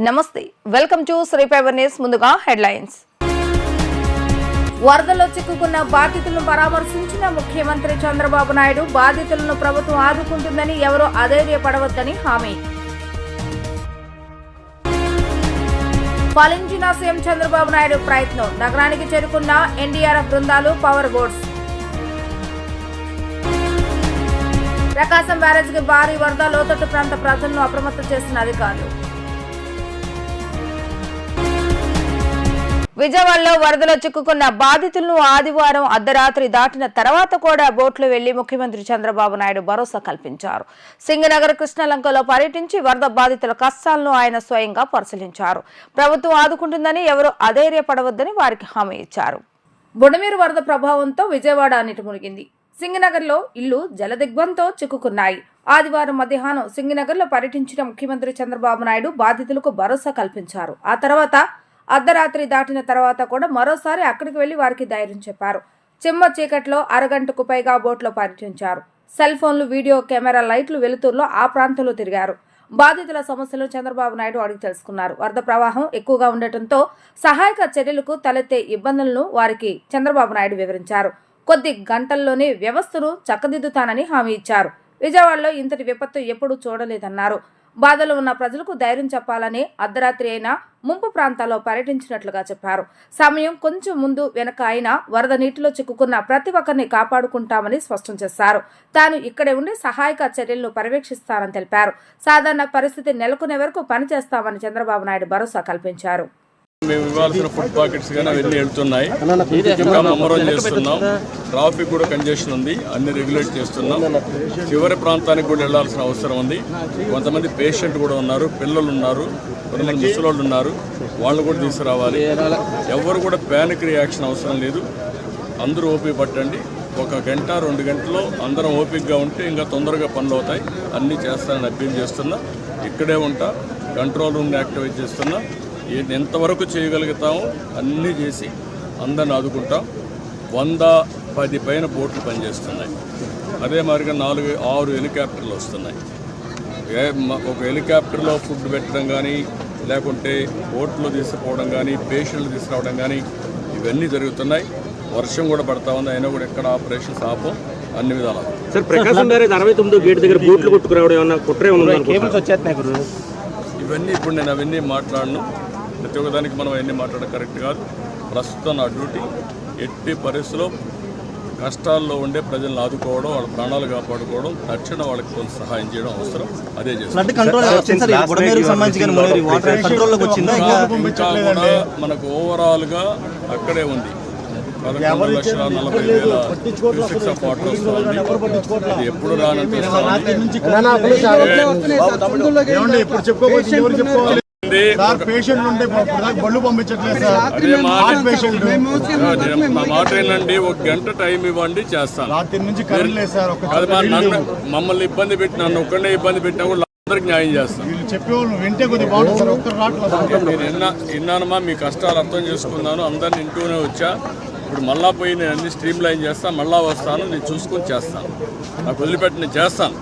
నమస్తే, welcome to Shri fibre news. ముందుగా headlines. వరదల్లో చిక్కుకున్న బాధితులను పరామర్శించిన ముఖ్యమంత్రి చంద్రబాబు నాయుడు బాధితులను ప్రభుత్వం ఆదుకుంటుందని ఎవరూ అధైర్యపడవద్దని హామీ. ఫలించిన సీఎం చంద్రబాబు నాయుడు ప్రయత్నం. నగరానికి చేరుకున్న ఎన్డీఆర్ఎఫ్ బృందాలు, పవర్ బోట్స్. ప్రకాశం బ్యారేజ్కి భారీ వరద, లోతట్టు ప్రాంత ప్రజలను అప్రమత్తం చేసిన అధికారులు. విజయవాడలో వరదలో చిక్కుకున్న బాధితులను ఆదివారం అర్ధరాత్రి దాటిన తర్వాత కూడా బోట్లు వెళ్లి ముఖ్యమంత్రి చంద్రబాబు నాయుడు భరోసా కల్పించారు. సింగనగర్, కృష్ణలంకలో పర్యటించి వరద బాధితుల కష్టాలను ఆయన స్వయంగా పరిశీలించారు. ప్రభుత్వం ఆదుకుంటుందని ఎవరూ అధైర్యపడవద్దని వారికి హామీ ఇచ్చారు. బుడమేరు వరద ప్రభావంతో విజయవాడ నీట మునిగింది. సింగనగర్లో ఇళ్లు జలదిగ్బంతో చిక్కుకున్నాయి. ఆదివారం మధ్యాహ్నం సింగనగర్లో పర్యటించిన ముఖ్యమంత్రి చంద్రబాబు నాయుడు బాధితులకు భరోసా కల్పించారు. ఆ తర్వాత అర్ధరాత్రి దాటిన తర్వాత కూడా మరోసారి అక్కడికి వెళ్లి వారికి ధైర్యం చెప్పారు. చిమ్మ చీకట్లో అరగంటకు పైగా బోట్లో పర్యటించారు. సెల్ ఫోన్లు, వీడియో కెమెరా లైట్లు వెలుతురులో ఆ ప్రాంతంలో తిరిగారు. బాధితుల సమస్యలను చంద్రబాబు నాయుడు అడిగి తెలుసుకున్నారు. వరద ప్రవాహం ఎక్కువగా ఉండటంతో సహాయక చర్యలకు తలెత్తే ఇబ్బందులను వారికి చంద్రబాబు నాయుడు వివరించారు. కొద్ది గంటల్లోనే వ్యవస్థను చక్కదిద్దుతానని హామీ ఇచ్చారు. విజయవాడలో ఇంతటి విపత్తు ఎప్పుడూ చూడలేదన్నారు. బాధలో ఉన్న ప్రజలకు ధైర్యం చెప్పాలని అర్ధరాత్రి అయినా ముంపు ప్రాంతాల్లో పర్యటించినట్లుగా చెప్పారు. సమయం కొంచెం ముందు వెనక అయినా వరద నీటిలో చిక్కుకున్న ప్రతి ఒక్కరిని కాపాడుకుంటామని స్పష్టం చేశారు. తాను ఇక్కడే ఉండి సహాయక చర్యలను పర్యవేక్షిస్తానని తెలిపారు. సాధారణ పరిస్థితి నెలకొనే వరకు పనిచేస్తామని చంద్రబాబు నాయుడు భరోసా కల్పించారు. మేము ఇవ్వాల్సిన ఫుడ్ పాకెట్స్ కానీ అవన్నీ వెళ్తున్నాయి. ఇంకా ముమ్మరం చేస్తున్నాం. ట్రాఫిక్ కూడా కంజెషన్ ఉంది, అన్ని రెగ్యులేట్ చేస్తున్నాం. చివరి ప్రాంతానికి కూడా వెళ్లాల్సిన అవసరం ఉంది. కొంతమంది పేషెంట్ కూడా ఉన్నారు, పిల్లలు ఉన్నారు, కొంతమంది ముసలోళ్ళు ఉన్నారు, వాళ్ళు కూడా తీసుకురావాలి. ఎవరు కూడా ప్యానిక్ రియాక్షన్ అవసరం లేదు. అందరూ ఓపిక పట్టండి. 1 గంట 2 గంటల్లో అందరం ఓపికగా ఉంటే ఇంకా తొందరగా పనులు అవుతాయి. అన్నీ చేస్తానని అప్పీల్ చేస్తున్నా. ఇక్కడే ఉంటా, కంట్రోల్ రూమ్ని యాక్టివేట్ చేస్తున్నా. ఎంతవరకు చేయగలుగుతామో అన్నీ చేసి అందరిని ఆదుకుంటాం. 110 పైన బోట్లు పనిచేస్తున్నాయి. అదే మాదిరిగా 4-6 హెలికాప్టర్లు వస్తున్నాయి. ఒక హెలికాప్టర్లో ఫుడ్ పెట్టడం కానీ, లేకుంటే బోట్లో తీసుకుపోవడం కానీ, పేషెంట్లు తీసుకురావడం కానీ ఇవన్నీ జరుగుతున్నాయి. వర్షం కూడా పడతా ఉంది, అయినా కూడా ఎక్కడ ఆపరేషన్స్ ఆపం, అన్ని విధాలు. సార్, ప్రకాశం బ్యారేజ్ 69 గేట్ దగ్గర బోట్లు కొట్టుకురావడం ఏమన్నా కుట్రే ఉంది? ఇవన్నీ ఇప్పుడు నేను అవన్నీ మాట్లాడను. ప్రతి ఒక్కదానికి మనం అవన్నీ మాట్లాడడం కరెక్ట్ కాదు. ప్రస్తుతం నా డ్యూటీ ఎట్టి పరిస్థితుల్లో కష్టాల్లో ఉండే ప్రజలను ఆదుకోవడం, వాళ్ళ ప్రాణాలు కాపాడుకోవడం, తక్షణ వాళ్ళకి కొంత సహాయం చేయడం అవసరం. అదే చేస్తాం. ఇంకా కూడా మనకు ఓవరాల్గా అక్కడే ఉంది. 11,40,000 క్యూసెక్స్ ఆఫ్ వాటర్ వస్తుంది. అది ఎప్పుడు రానంటే మా మాట ఏంటండి, 1 గంట టైం ఇవ్వండి, చేస్తాను. మమ్మల్ని ఇబ్బంది పెట్టి, నన్ను ఒక్కడే ఇబ్బంది పెట్టినా కూడా అందరికి న్యాయం చేస్తాను. నేను విన్నానమ్మా, మీ కష్టాలు అర్థం చేసుకున్నాను, అందరిని ఇంటూనే వచ్చా. ఇప్పుడు మళ్ళా పోయి నేను అన్ని స్ట్రీమ్ లైన్ చేస్తాను, మళ్ళా వస్తాను, నేను చూసుకొని చేస్తాను. నాకు వదిలిపెట్టి నేను చేస్తాను.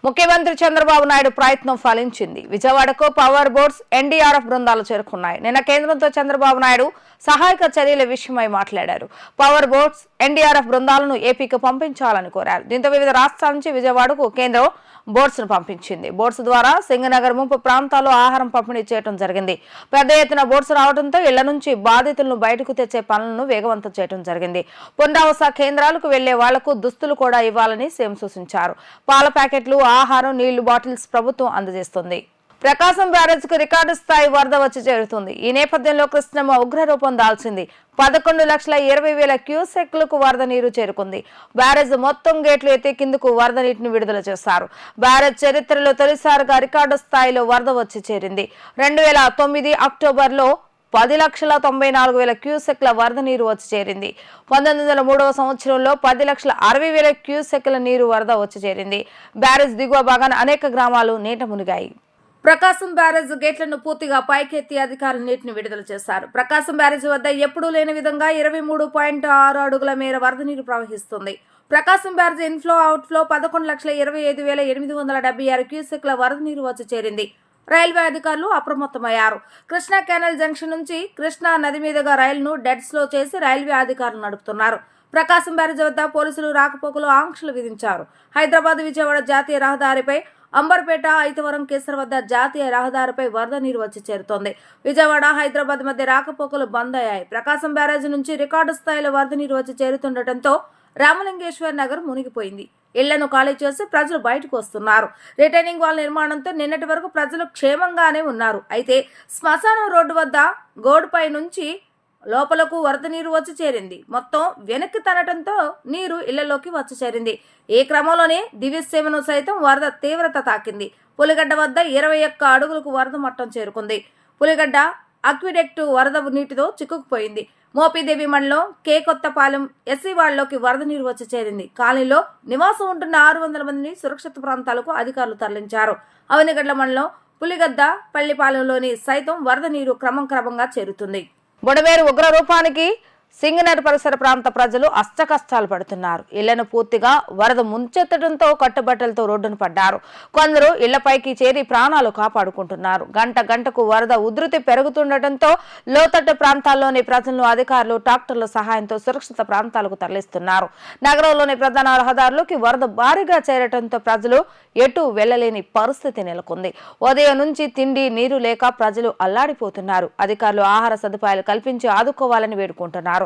ముఖ్యమంత్రి చంద్రబాబు నాయుడు ప్రయత్నం ఫలించింది. విజయవాడకు పవర్ బోట్స్, ఎన్డీఆర్ఎఫ్ బృందాలు చేరుకున్నాయి. నిన్న కేంద్రంతో చంద్రబాబు నాయుడు సహాయక చర్యల విషయమై మాట్లాడారు. పవర్ బోట్స్, ఎన్డీఆర్ఎఫ్ బృందాలను ఏపీకి పంపించాలని కోరారు. దీంతో వివిధ రాష్ట్రాల నుంచి విజయవాడకు కేంద్రం బోట్స్ ను పంపించింది. బోట్స్ ద్వారా సింగనగర్ ముంపు ప్రాంతాల్లో ఆహారం పంపిణీ చేయడం జరిగింది. పెద్ద ఎత్తున బోట్స్ రావడంతో ఇళ్ల నుంచి బాధితులను బయటకు తెచ్చే పనులను వేగవంతం చేయడం జరిగింది. పునరావాస కేంద్రాలకు వెళ్లే వాళ్లకు దుస్తులు కూడా ఇవ్వాలని సీఎం సూచించారు. పాల ప్యాకెట్లు, ఆహారం, నీళ్లు బాటిల్స్ ప్రభుత్వం అందజేస్తుంది. ప్రకాశం బ్యారేజ్ కు రికార్డు స్థాయి వరద వచ్చి చేరుతుంది. ఈ నేపథ్యంలో కృష్ణమ్మ ఉగ్రరూపం దాల్చింది. 11,20,000 క్యూసెక్లకు వరద నీరు చేరుకుంది. బ్యారేజ్ మొత్తం గేట్లు ఎత్తి కిందకు వరద నీటిని విడుదల చేశారు. బ్యారేజ్ చరిత్రలో తొలిసారిగా రికార్డు స్థాయిలో వరద వచ్చి చేరింది. 2009 అక్టోబర్లో 10,94,000 క్యూసెక్ల వరద నీరు వచ్చి చేరింది. 1903వ సంవత్సరంలో 10,60,000 క్యూసెక్ల నీరు వరద వచ్చి చేరింది. బ్యారేజ్ దిగువ భాగాన అనేక గ్రామాలు నీట మునిగాయి. ప్రకాశం బ్యారేజ్ గేట్లను పూర్తిగా పైకెత్తి అధికారులు నీటిని విడుదల చేశారు. ప్రకాశం బ్యారేజ్ వద్ద ఎప్పుడూ లేని విధంగా 23.6 అడుగుల మేర వరద నీరు ప్రవహిస్తుంది. ప్రకాశం బ్యారేజ్ ఇన్ఫ్లో అవుట్ఫ్లో 11,25,876 క్యూసెక్ల వరద నీరు వచ్చి చేరింది. రైల్వే అధికారులు అప్రమత్తమయ్యారు. కృష్ణా కెనాల్ జంక్షన్ నుంచి కృష్ణా నది మీదుగా రైలును డెడ్ స్లో చేసి రైల్వే అధికారులు నడుపుతున్నారు. ప్రకాశం బ్యారేజ్ వద్ద పోలీసులు రాకపోకలు ఆంక్షలు విధించారు. హైదరాబాద్ విజయవాడ జాతీయ రహదారిపై అంబర్పేట ఐతవరం కేసర్ వద్ద జాతీయ రహదారిపై వరద నీరు వచ్చి చేరుతోంది. విజయవాడ హైదరాబాద్ మధ్య రాకపోకలు బంద్ అయ్యాయి. ప్రకాశం బ్యారేజ్ నుంచి రికార్డు స్థాయిలో వరద నీరు వచ్చి చేరుతుండటంతో రామలింగేశ్వర్ నగర్ మునిగిపోయింది. ఇళ్లను ఖాళీ చేసి ప్రజలు బయటకు వస్తున్నారు. రిటైనింగ్ వాల్ నిర్మాణంతో నిన్నటి వరకు ప్రజలు క్షేమంగానే ఉన్నారు. అయితే శ్మశానం రోడ్డు వద్ద గోడుపై నుంచి లోపలకు వరద నీరు వచ్చి చేరింది. మొత్తం వెనక్కి తనటంతో నీరు ఇళ్లలోకి వచ్చి చేరింది. ఈ క్రమంలోనే దివ్యసేవను సైతం వరద తీవ్రత తాకింది. పులిగడ్డ వద్ద 21 అడుగులకు వరద మట్టం చేరుకుంది. పులిగడ్డ అక్విడెక్టు వరద నీటితో చిక్కుకుపోయింది. మోపిదేవి మండలం కొత్తపాలెం ఎస్సీవాడలోకి వరద నీరు వచ్చి చేరింది. కాలనీలో నివాసం ఉంటున్న 600 మందిని సురక్షిత ప్రాంతాలకు అధికారులు తరలించారు. అవనిగడ్ల మండలం పులిగద్ద పల్లిపాలెంలోని సైతం వరద నీరు క్రమంగా చేరుతుంది. బుడమేరు ఉగ్ర రూపానికి సింగనర్ పరిసర ప్రాంత ప్రజలు అష్టకష్టాలు పడుతున్నారు. ఇళ్లను పూర్తిగా వరద ముంచెత్తడంతో కట్టుబట్టలతో రోడ్డును పడ్డారు. కొందరు ఇళ్లపైకి చేరి ప్రాణాలు కాపాడుకుంటున్నారు. గంటకు వరద ఉధృతి పెరుగుతుండటంతో లోతట్టు ప్రాంతాల్లోని ప్రజలను అధికారులు ట్రాక్టర్ల సహాయంతో సురక్షిత ప్రాంతాలకు తరలిస్తున్నారు. నగరంలోని ప్రధాన రహదారులకి వరద భారీగా చేరటంతో ప్రజలు ఎటు వెళ్లలేని పరిస్థితి నెలకొంది. ఉదయం నుంచి తిండి నీరు లేక ప్రజలు అల్లాడిపోతున్నారు. అధికారులు ఆహార సదుపాయాలు కల్పించి ఆదుకోవాలని వేడుకుంటున్నారు.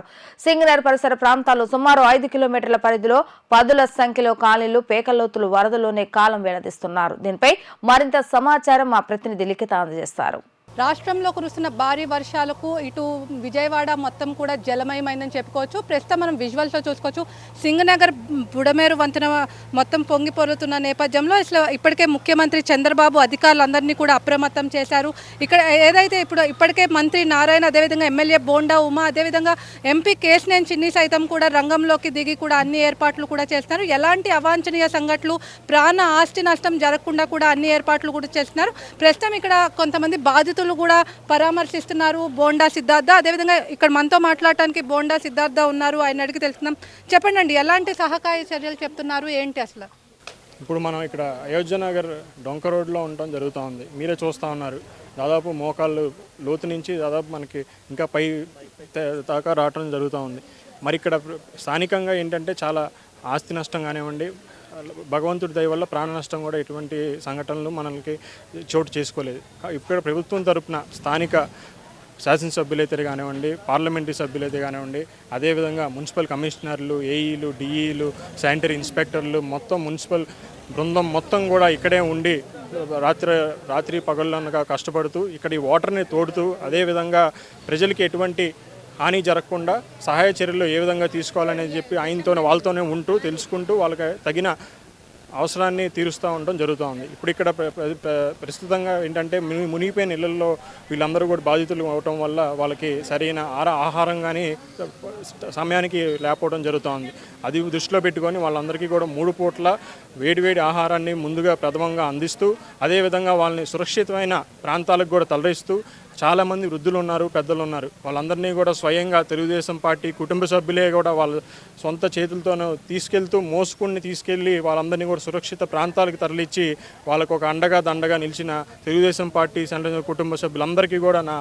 సింగనర్ పరిసర ప్రాంతాల్లో సుమారు 5 కిలోమీటర్ల పరిధిలో పదుల సంఖ్యలో కాలనీలు పేకల్లోతులు వరదలోనే కాలం వెళ్లదీస్తున్నారు. దీనిపై మరింత సమాచారం మా ప్రతినిధి లిఖిత అందజేస్తారు. రాష్ట్రంలో కురుస్తున్న భారీ వర్షాలకు ఇటు విజయవాడ మొత్తం కూడా జలమయమైందని చెప్పుకోవచ్చు. ప్రస్తుతం మనం విజువల్స్లో చూసుకోవచ్చు. సింగనగర్ బుడమేరు వంతెన మొత్తం పొంగి పొరుతున్న నేపథ్యంలో అసలు ఇప్పటికే ముఖ్యమంత్రి చంద్రబాబు అధికారులందరినీ కూడా అప్రమత్తం చేశారు. ఇక్కడ ఏదైతే ఇప్పటికే మంత్రి నారాయణ, అదేవిధంగా ఎమ్మెల్యే బోండా ఉమా, అదేవిధంగా ఎంపీ కేశినేని చిన్ని సైతం కూడా రంగంలోకి దిగి కూడా అన్ని ఏర్పాట్లు కూడా చేస్తున్నారు. ఎలాంటి అవాంఛనీయ సంఘటనలు, ప్రాణ ఆస్తి నష్టం జరగకుండా కూడా అన్ని ఏర్పాట్లు కూడా చేస్తున్నారు. ప్రస్తుతం ఇక్కడ కొంతమంది బాధితులు కూడా పరామర్శిస్తున్నారు. బోండా సిద్ధార్థ, అదేవిధంగా ఇక్కడ మనతో మాట్లాడటానికి బోండా సిద్ధార్థ ఉన్నారు. ఆయన అడిగి తెలుసుకుందాం. చెప్పండి అండి, ఎలాంటి సహకార చర్యలు చెప్తున్నారు, ఏంటి అసలు? ఇప్పుడు మనం ఇక్కడ అయోధ్య నగర్ డొంక రోడ్లో ఉండటం జరుగుతూ ఉంది. మీరే చూస్తూ ఉన్నారు. దాదాపు మోకాళ్ళు లోతు నుంచి దాదాపు మనకి ఇంకా పై దాకా రావటం జరుగుతూ ఉంది. మరి ఇక్కడ స్థానికంగా ఏంటంటే చాలా ఆస్తి నష్టం కానివ్వండి, భగవంతుడి దయ వల్ల ప్రాణ నష్టం కూడా ఎటువంటి సంఘటనలు మనకి చోటు చేసుకోలేదు. ఇక్కడ ప్రభుత్వం తరపున స్థానిక శాసనసభ్యులైతే కానివ్వండి, పార్లమెంటరీ సభ్యులైతే కానివ్వండి, అదేవిధంగా మున్సిపల్ కమిషనర్లు, ఏఈలు, డిఈలు, శానిటరీ ఇన్స్పెక్టర్లు, మొత్తం మున్సిపల్ బృందం మొత్తం కూడా ఇక్కడే ఉండి రాత్రి పగళ్ళనగా కష్టపడుతూ ఇక్కడ ఈ వాటర్ని తోడుతూ, అదేవిధంగా ప్రజలకి ఎటువంటి హాని జరగకుండా సహాయ చర్యలు ఏ విధంగా తీసుకోవాలని చెప్పి వాళ్ళతోనే ఉంటూ తెలుసుకుంటూ వాళ్ళకి తగిన అవసరాన్ని తీరుస్తూ ఉండడం జరుగుతూ ఉంది. ఇప్పుడు ఇక్కడ ప్రస్తుతంగా ఏంటంటే మునిగిపోయిన ఇళ్లలో వీళ్ళందరూ కూడా బాధితులు అవటం వల్ల వాళ్ళకి సరైన ఆహారం కానీ సమయానికి లేకపోవడం జరుగుతూ ఉంది. అది దృష్టిలో పెట్టుకొని వాళ్ళందరికీ కూడా 3 పూట్ల వేడివేడి ఆహారాన్ని ముందుగా ప్రథమంగా అందిస్తూ, అదేవిధంగా వాళ్ళని సురక్షితమైన ప్రాంతాలకు కూడా తరలిస్తూ, చాలామంది వృద్ధులు ఉన్నారు, పెద్దలు ఉన్నారు. వాళ్ళందరినీ కూడా స్వయంగా తెలుగుదేశం పార్టీ కుటుంబ సభ్యులే కూడా వాళ్ళ సొంత చేతులతోనూ తీసుకెళ్ళి వాళ్ళందరినీ కూడా సురక్షిత ప్రాంతాలకు తరలించి వాళ్ళకు ఒక అండగా దండగా నిలిచిన తెలుగుదేశం పార్టీ కుటుంబ సభ్యులందరికీ కూడా నా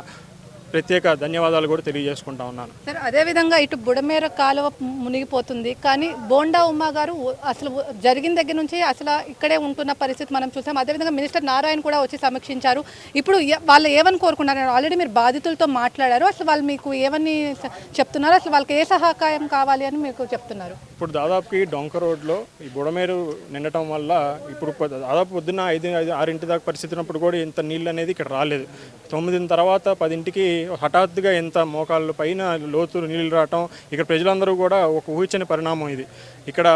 ప్రత్యేక ధన్యవాదాలు కూడా తెలియజేసుకుంటా ఉన్నాను. సార్, అదేవిధంగా ఇటు బుడమేర కాలువ మునిగిపోతుంది, కానీ బోండా ఉమ్మా గారు అసలు జరిగిన దగ్గర నుంచి అసలు ఇక్కడే ఉంటున్న పరిస్థితి మనం చూసాం. అదేవిధంగా మినిస్టర్ నారాయణ కూడా వచ్చి సమీక్షించారు. ఇప్పుడు వాళ్ళు ఏమని కోరుకున్నారు? ఆల్రెడీ మీరు బాధితులతో మాట్లాడారు. అసలు వాళ్ళు మీకు ఏమని చెప్తున్నారు? అసలు వాళ్ళకి ఏ సహకారం కావాలి అని మీకు చెప్తున్నారు? ఇప్పుడు దాదాపుకి డొంక రోడ్లో ఈ బుడమేరు నిండటం వల్ల ఇప్పుడు దాదాపు పొద్దున్న 5-6 దాకా పరిస్థితి ఉన్నప్పుడు కూడా ఇంత నీళ్ళు అనేది ఇక్కడ రాలేదు. 9 తర్వాత 10కి హఠాత్తుగా ఎంత మోకాళ్ళ పైన లోతు నీళ్ళు రావటం, ఇక్కడ ప్రజలందరూ కూడా ఒక ఊహించని పరిణామం ఇది. ఇక్కడ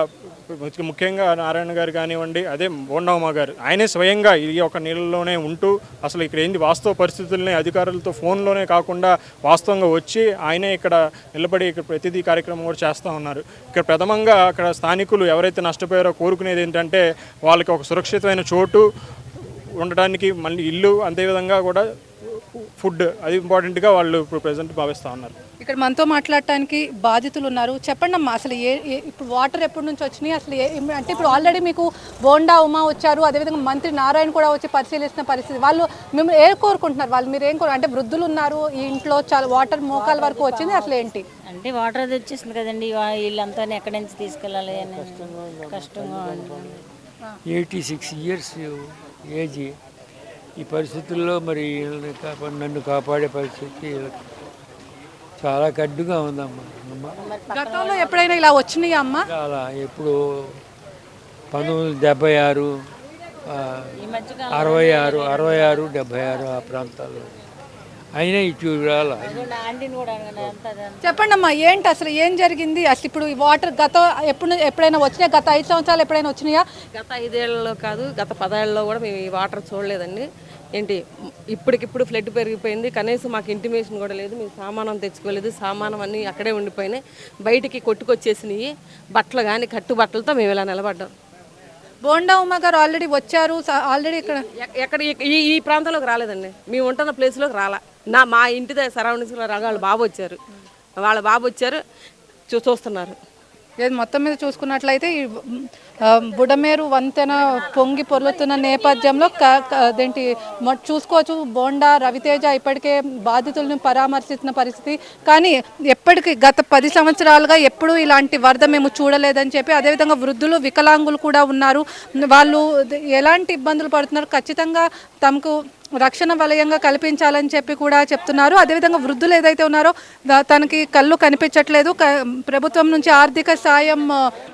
ముఖ్యంగా నారాయణ గారు కానివ్వండి, అదే బోండమ్మ గారు, ఆయనే స్వయంగా ఈ ఒక నీళ్ళలోనే ఉంటూ అసలు ఇక్కడ ఏంటి వాస్తవ పరిస్థితుల్ని అధికారులతో ఫోన్లోనే కాకుండా వాస్తవంగా వచ్చి ఆయనే ఇక్కడ నిలబడి ఇక్కడ ప్రతిదీ కార్యక్రమం కూడా చేస్తూ ఉన్నారు. ఇక్కడ ప్రథమంగా అక్కడ స్థానికులు ఎవరైతే నష్టపోయారో కోరుకునేది ఏంటంటే వాళ్ళకి ఒక సురక్షితమైన చోటు ఉండడానికి, మళ్ళీ ఇల్లు, అంతేవిధంగా కూడా ఫుడ్, అది ఇంపార్టెంట్గా వాళ్ళు ఇప్పుడు ప్రెజెంట్ భావిస్తూ ఉన్నారు. ఇక్కడ మనతో మాట్లాడటానికి బాధితులు ఉన్నారు. చెప్పండి అమ్మా, అసలు ఇప్పుడు వాటర్ ఎప్పటి నుంచి వచ్చినాయి, అసలు అంటే ఇప్పుడు ఆల్రెడీ మీకు బోండా ఉమా వచ్చారు, అదేవిధంగా మంత్రి నారాయణ కూడా వచ్చి పరిశీలిస్తున్న పరిస్థితి. వాళ్ళు మిమ్మల్ని ఏం కోరుకుంటున్నారు? వాళ్ళు మీరు ఏం అంటే వృద్ధులు ఉన్నారు, ఈ ఇంట్లో చాలా వాటర్ మోకాల వరకు వచ్చింది, అసలు ఏంటి అంటే వాటర్ అది వచ్చేసింది కదండి, వీళ్ళంతా ఎక్కడి నుంచి తీసుకెళ్ళాలి అని కష్టంగా ఉంది. 86 years ఏజ్. ఈ పరిస్థితుల్లో మరి నన్ను కాపాడే పరిస్థితి చాలా గడ్డుగా ఉందమ్మా. గతంలో ఎప్పుడైనా ఇలా వచ్చినాయా అమ్మా? చాలా ఎప్పుడు 1976, 66, 76, ఆ ప్రాంతాల్లో అయినా ఇటు రాల. చెప్పండి అమ్మా, ఏంటి అసలు ఏం జరిగింది? అసలు ఇప్పుడు ఈ వాటర్ ఎప్పుడైనా వచ్చినాయా? గత 5 సంవత్సరాలు ఎప్పుడైనా వచ్చినాయా? గత 5 ఏళ్లలో కాదు, గత 10 ఏళ్లలో కూడా మేము ఈ వాటర్ చూడలేదండి. ఏంటి ఇప్పటికిప్పుడు ఫ్లడ్ పెరిగిపోయింది, కనీసం మాకు ఇంటిమేషన్ కూడా లేదు. మేము సామానం తెచ్చుకోలేదు, సామానం అన్నీ అక్కడే ఉండిపోయినాయి, బయటికి కొట్టుకొచ్చేసినాయి. బట్టలు కానీ కట్టు బట్టలతో మేము ఇలా నిలబడ్డాం. బోండా ఉమ్మ గారు ఆల్రెడీ వచ్చారు, ఆల్రెడీ ఎక్కడ ఈ ప్రాంతంలోకి రాలేదండి, మేము ఉంటున్న ప్లేస్లోకి రాలా. మా ఇంటి సరౌండింగ్స్లో వాళ్ళ బాబు వచ్చారు చూస్తున్నారు. మొత్తం మీద చూసుకున్నట్లయితే ఈ బుడమేరు వంతెన పొంగి పొర్లుతున్న నేపథ్యంలో అదేంటి చూసుకోవచ్చు, బోండా రవితేజ ఇప్పటికే బాధితులను పరామర్శిస్తున్న పరిస్థితి. కానీ ఎప్పటికీ గత 10 సంవత్సరాలుగా ఎప్పుడూ ఇలాంటి వరద మేము చూడలేదని చెప్పి, అదేవిధంగా వృద్ధులు వికలాంగులు కూడా ఉన్నారు, వాళ్ళు ఎలాంటి ఇబ్బందులు పడుతున్నారు, ఖచ్చితంగా తమకు రక్షణ వలయంగా కల్పించాలని చెప్పి కూడా చెప్తున్నారు. అదేవిధంగా వృద్ధులు ఏదైతే ఉన్నారో తనకి కళ్ళు కనిపించట్లేదు, ప్రభుత్వం నుంచి ఆర్థిక సాయం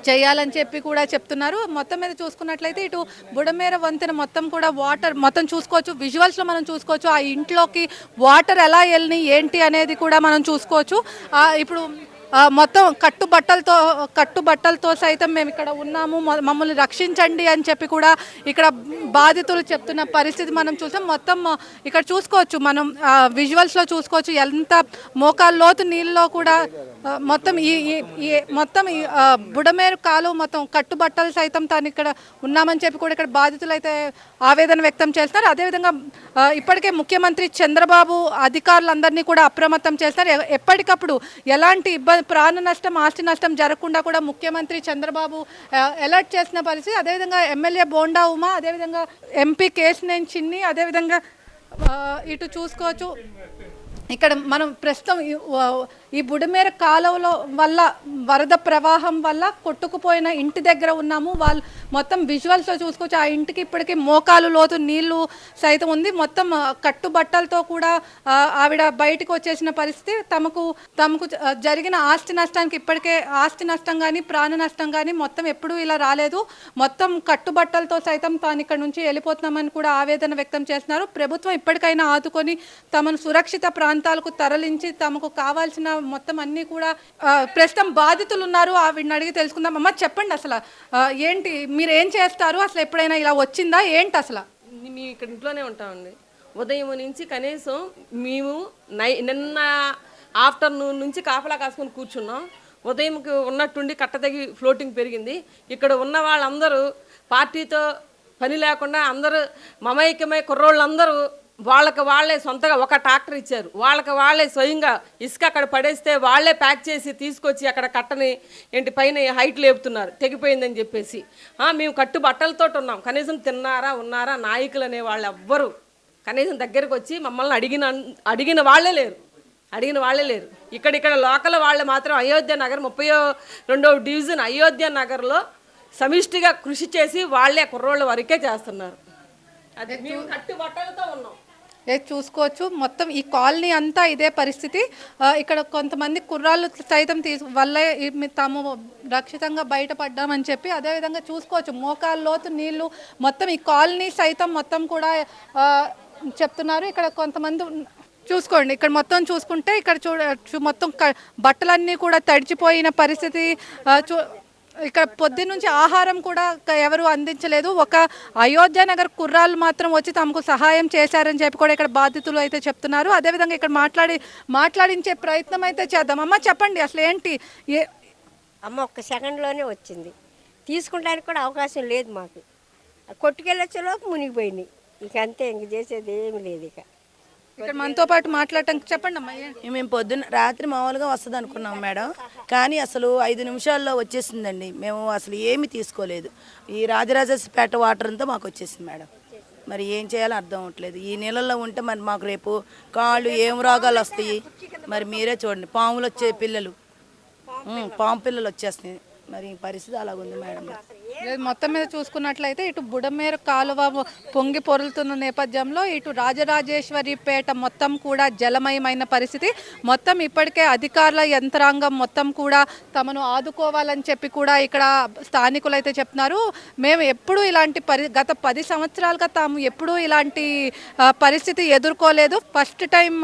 చేయాలని చెప్పి కూడా చెప్తున్నారు. మొత్తం మీద చూసుకున్నట్లయితే ఇటు బుడమేర వంతెన మొత్తం కూడా వాటర్ మొత్తం చూసుకోవచ్చు, విజువల్స్లో మనం చూసుకోవచ్చు. ఆ ఇంట్లోకి వాటర్ ఎలా వెళ్ళినాయి ఏంటి అనేది కూడా మనం చూసుకోవచ్చు. ఇప్పుడు మొత్తం కట్టుబట్టలతో సైతం మేము ఇక్కడ ఉన్నాము, మమ్మల్ని రక్షించండి అని చెప్పి కూడా ఇక్కడ బాధితులు చెప్తున్న పరిస్థితి మనం చూసాం. మొత్తం ఇక్కడ చూసుకోవచ్చు, మనం విజువల్స్లో చూసుకోవచ్చు, ఎంత మోకాలు లోతు నీళ్ళలో కూడా మొత్తం మొత్తం బుడమేరు కాలువ మొత్తం కట్టుబట్టలు సైతం తాను ఇక్కడ ఉన్నామని చెప్పి కూడా ఇక్కడ బాధితులు అయితే ఆవేదన వ్యక్తం చేస్తున్నారు. అదేవిధంగా ఇప్పటికే ముఖ్యమంత్రి చంద్రబాబు అధికారులందరినీ కూడా అప్రమత్తం చేస్తారు. ఎప్పటికప్పుడు ఎలాంటి ప్రాణ నష్టం, ఆస్తి నష్టం జరగకుండా కూడా ముఖ్యమంత్రి చంద్రబాబు అలర్ట్ చేసిన పరిస్థితి. అదేవిధంగా ఎమ్మెల్యే బోండా ఉమా, అదేవిధంగా ఎంపీ కేశినేని చిన్ని, అదేవిధంగా ఇటు చూసుకోవచ్చు ఇక్కడ మనం ప్రస్తుతం ఈ బుడమేర కాలువలో వల్ల వరద ప్రవాహం వల్ల కొట్టుకుపోయిన ఇంటి దగ్గర ఉన్నాము. వాళ్ళు మొత్తం విజువల్స్లో చూసుకోవచ్చు, ఆ ఇంటికి ఇప్పటికీ మోకాలు లోతు నీళ్లు సైతం ఉంది. మొత్తం కట్టుబట్టలతో కూడా ఆవిడ బయటకు వచ్చేసిన పరిస్థితి. తమకు జరిగిన ఆస్తి నష్టానికి ఇప్పటికే ఆస్తి నష్టం కానీ ప్రాణ నష్టం కానీ మొత్తం ఎప్పుడూ ఇలా రాలేదు. మొత్తం కట్టుబట్టలతో సైతం తాను ఇక్కడ నుంచి వెళ్ళిపోతున్నామని కూడా ఆవేదన వ్యక్తం చేస్తున్నారు. ప్రభుత్వం ఇప్పటికైనా ఆదుకొని తమను సురక్షిత ప్రాంతాలకు తరలించి తమకు కావాల్సిన మొత్తం అన్నీ కూడా ప్రస్తుతం బాధితులు ఉన్నారు, వీడిని అడిగి తెలుసుకుందాం. అమ్మ చెప్పండి, అసలు ఏంటి, మీరు ఏం చేస్తారు, అసలు ఎప్పుడైనా ఇలా వచ్చిందా ఏంటి అసలు? మేము ఇక్కడ ఇంట్లోనే ఉంటామండి. ఉదయం నుంచి కనీసం మేము నిన్న ఆఫ్టర్నూన్ నుంచి కాపలా కాసుకొని కూర్చున్నాం. ఉదయంకి ఉన్నట్టుండి కట్టతగి ఫ్లోటింగ్ పెరిగింది. ఇక్కడ ఉన్న వాళ్ళందరూ పార్టీతో పని లేకుండా అందరూ మమైక్యమై కుర్రోళ్ళందరూ వాళ్ళే సొంతగా ఒక ట్రాక్టర్ ఇచ్చారు, వాళ్ళే స్వయంగా ఇసుక అక్కడ పడేస్తే వాళ్ళే ప్యాక్ చేసి తీసుకొచ్చి అక్కడ కట్టని పైన హైట్ లేపుతున్నారు తెగిపోయిందని చెప్పేసి. మేము కట్టు బట్టలతో ఉన్నాం, కనీసం తిన్నారా ఉన్నారా నాయకులు అనే వాళ్ళు ఎవ్వరు కనీసం దగ్గరకు వచ్చి మమ్మల్ని అడిగిన వాళ్ళే లేరు. ఇక్కడ లోకల్ వాళ్ళు మాత్రం అయోధ్య నగర్ 32వ డివిజన్ అయోధ్య నగర్లో సమిష్టిగా కృషి చేసి వాళ్ళే కుర్రోళ్ళ వరకే చేస్తున్నారు. అదే మేము కట్టు బట్టలతో ఉన్నాం. చూసుకోవచ్చు, మొత్తం ఈ కాలనీ అంతా ఇదే పరిస్థితి. ఇక్కడ కొంతమంది కుర్రాళ్ళు సైతం వల్లే తాము రక్షితంగా బయటపడ్డామని చెప్పి, అదేవిధంగా చూసుకోవచ్చు మోకాళ్ళ లోతు నీళ్లు మొత్తం ఈ కాలనీ సైతం మొత్తం కూడా చెప్తున్నారు. ఇక్కడ కొంతమంది చూసుకోండి, ఇక్కడ మొత్తం చూసుకుంటే ఇక్కడ మొత్తం బట్టలన్నీ కూడా తడిచిపోయిన పరిస్థితి. ఇక్కడ పొద్దున్న నుంచి ఆహారం కూడా ఎవరు అందించలేదు. ఒక అయోధ్య నగర్ కుర్రాళ్ళు మాత్రం వచ్చి తమకు సహాయం చేశారని చెప్పి కూడా ఇక్కడ బాధితులు అయితే చెప్తున్నారు. అదేవిధంగా ఇక్కడ మాట్లాడించే ప్రయత్నం అయితే చేద్దాం. అమ్మ చెప్పండి, అసలు ఏంటి? అమ్మ 1 సెకండ్లోనే వచ్చింది, తీసుకుంటానికి కూడా అవకాశం లేదు మాకు. కొట్టుకెళ్ళొచ్చేలోపు మునిగిపోయినాయి, ఇక అంతే, ఇంక చేసేది ఏమి లేదు. ఇక ఇక్కడ మనతో పాటు మాట్లాడటానికి చెప్పండి అమ్మా. మేము పొద్దున్న రాత్రి మామూలుగా వస్తుంది అనుకున్నాం మేడం, కానీ అసలు 5 నిమిషాల్లో వచ్చేసిందండి. మేము అసలు ఏమీ తీసుకోలేదు. ఈ రాజరాజేశ్వరిపేట వాటర్ అంతా మాకు వచ్చేసింది మేడం. మరి ఏం చేయాలో అర్థం అవ్వట్లేదు. ఈ నీళ్ళల్లో ఉంటే మరి మాకు రేపు కాళ్ళు ఏం రోగాలు వస్తాయి మరి మీరే చూడండి. పాములు వచ్చే పిల్లలు, పాము పిల్లలు వచ్చేస్తాయి. మరి పరిస్థితి అలాగుంది మేడం. మొత్తం మీద చూసుకున్నట్లయితే ఇటు బుడమేరు కాలువ పొంగి పొరులుతున్న నేపథ్యంలో ఇటు రాజరాజేశ్వరిపేట మొత్తం కూడా జలమయమైన పరిస్థితి. మొత్తం ఇప్పటికే అధికారుల యంత్రాంగం మొత్తం కూడా తమను ఆదుకోవాలని చెప్పి కూడా ఇక్కడ స్థానికులు అయితే చెప్తున్నారు. మేము ఎప్పుడూ ఇలాంటి గత 10 సంవత్సరాలుగా తాము ఎప్పుడూ ఇలాంటి పరిస్థితి ఎదుర్కోలేదు. ఫస్ట్ టైం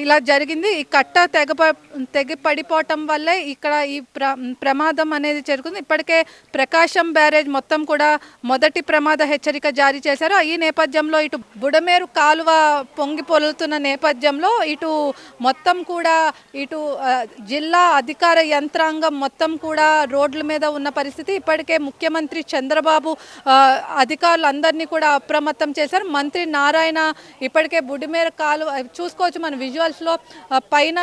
ఇలా జరిగింది. ఈ కట్ట తెగి పడిపోవటం వల్లే ఇక్కడ ఈ ప్రమాదం అనేది జరుగుతుంది. ఇప్పటికే ప్రకాశం బ్యారేజ్ మొత్తం కూడా మొదటి ప్రమాద హెచ్చరిక జారీ చేశారు. ఈ నేపథ్యంలో ఇటు బుడమేరు కాలువ పొంగి పొరులుతున్న నేపథ్యంలో ఇటు మొత్తం కూడా ఇటు జిల్లా అధికార యంత్రాంగం మొత్తం కూడా రోడ్ల మీద ఉన్న పరిస్థితి. ఇప్పటికే ముఖ్యమంత్రి చంద్రబాబు అధికారులందరినీ కూడా అప్రమత్తం చేశారు. మంత్రి నారాయణ ఇప్పటికే బుడమేరు కాలువ చూసుకోవచ్చు మన విజువల్స్లో, పైన